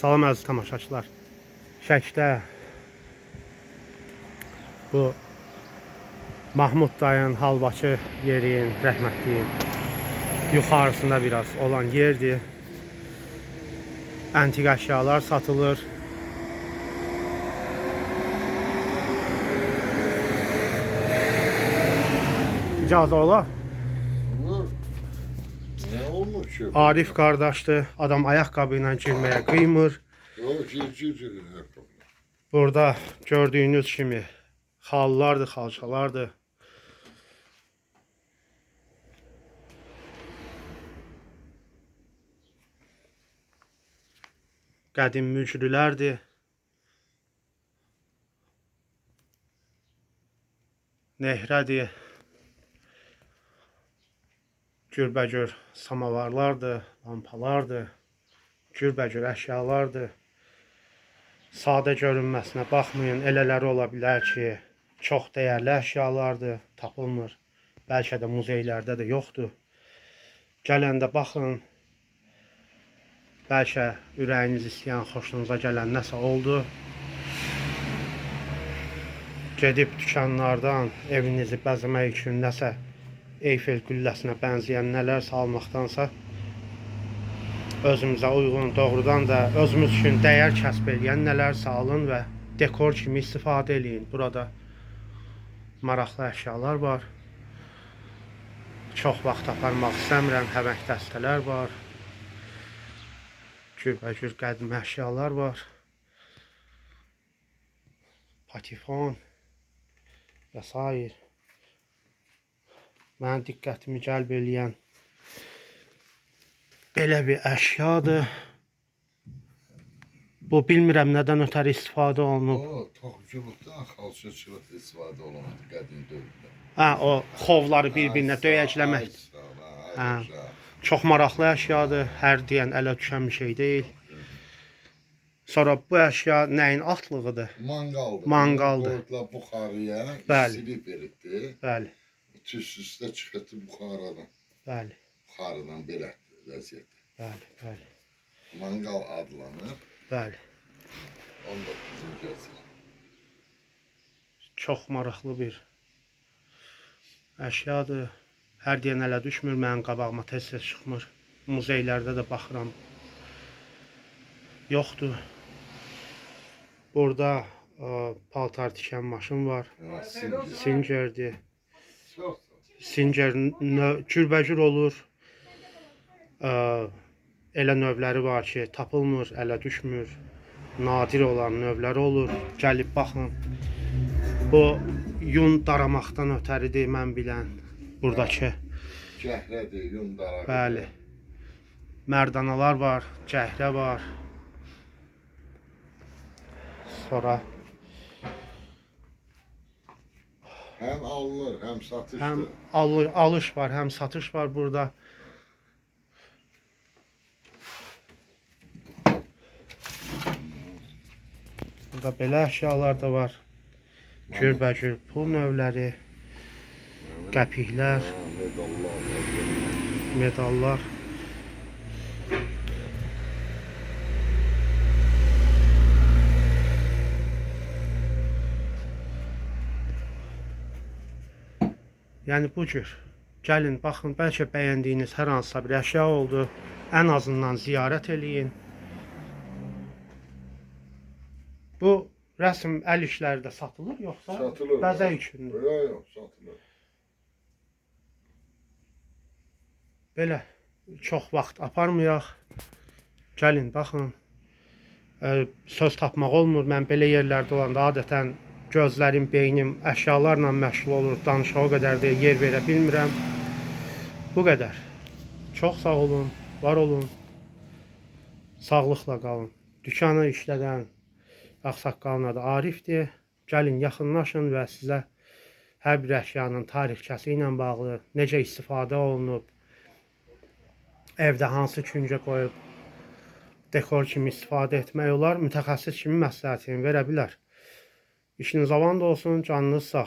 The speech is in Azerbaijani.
Salam əziz tamaşaçılar. Şəkdə bu Mahmud dayın halvacı yerin, rəhmətliyin yuxarısında biraz olan yerdir. Antik əşyalar satılır. İcazə olar. Ne olmuş ki? Arif qardaşdır. Adam ayaqqabı ilə girməyə qıymır. Yok, gir. Burada gördüyünüz kimi xallardır, xalçalardır. Qədim mücrülərdir. Nehrədir. Gürbəcür samavarlardır, lampalardır. Gürbəcür əşyalardır. Sadə görünməsinə baxmayın, elələri ola bilər ki, çox dəyərli əşyalardır, tapılmır. Bəlkə də muzeylərdə də yoxdur. Gələndə baxın. Bəlkə ürəyiniz istəyən, xoşunuza gələn nəsə oldu. Gedib dükanlardan evinizi bəzəmək üçün nəsə Eyfel gülləsinə bənzəyən nələrsə almaqdansa özümüzə uyğun, doğrudan da özümüz üçün dəyər kəsb edən nələrsə alın və dekor kimi istifadə eləyin. Burada maraqlı əşyalar var. Çox vaxt aparmaq istəmirəm, həmək dəstələr var. Gürbəcür qədim əşyalar var. Patifon və s. Mənim diqqətimi cəlb eləyən belə bir əşyadır. Bu bilmirəm nədən ötəri istifadə olunub. O toxuculuqdan xalçaçılıq istifadə olunur qədim dövrdə. Hə, o xovları bir-birinə döyəcləmək. Hə, çox maraqlı əşyadır. Hər deyən ələ düşən bir şey deyil. Sonra bu əşya nəyin atlığıdır? Manqaldır. Manqaldır. Qoydular buxarıya, Bəli. istilik verildi. Bəli, Üst-üstə çıxırtdı buxaradan. bəli, Buxarıdan belə vəziyyət. bəli. Manqal adlanır. Bəli. 19-cu əsr. Çox maraqlı bir əşyadır. Hər deyən ələ düşmür, mənim qabağıma tez-tez çıxmır. Muzeylərdə də baxıram. Yoxdur. Burada paltar tikən maşın var. Singerdir. Çox. Singer gürbəcür olur. Elə növləri var ki, tapılmır, ələ düşmür. Nadir olan növləri olur. Gəlib baxın. Bu yun daramaqdan ötəridir mən bilən. Buradakı. Cəhrədir, yun daraq. Bəli. Mərdanalar var, cəhrə var. Sonra Həm alınır, həm satışdır. həm alış var, həm satış var burada. Burada belə əşyalar da var. Gürbəcür pul növləri, qəpiklər, medallar. Yəni bu cür. Gəlin, baxın, bəlkə bəyəndiyiniz hər hansısa bir əşya oldu. Ən azından ziyarət eləyin. Bu rəsm əl işləri də satılır, yoxsa Satılır. bəzək üçündür? Yox, satılır. Belə çox vaxt aparmayaq. Gəlin, baxın. Söz tapmaq olmur. Mən belə yerlərdə olanda adətən gözlərim, beynim əşyalarla məşğul olur. Danışığa o qədər də yer verə bilmirəm. Bu qədər. Çox sağ olun, var olun. Sağlıqla qalın. Dükanı işlədən ağsaqqalın adı Arifdir. Gəlin, yaxınlaşın və sizə hər bir əşyanın tarixçəsi ilə bağlı, necə istifadə olunub, evdə hansı küncə qoyub, dekor kimi istifadə etmək olar, mütəxəssis kimi məsləhətini verə bilər. İşiniz avan da olsun, canınız sağ.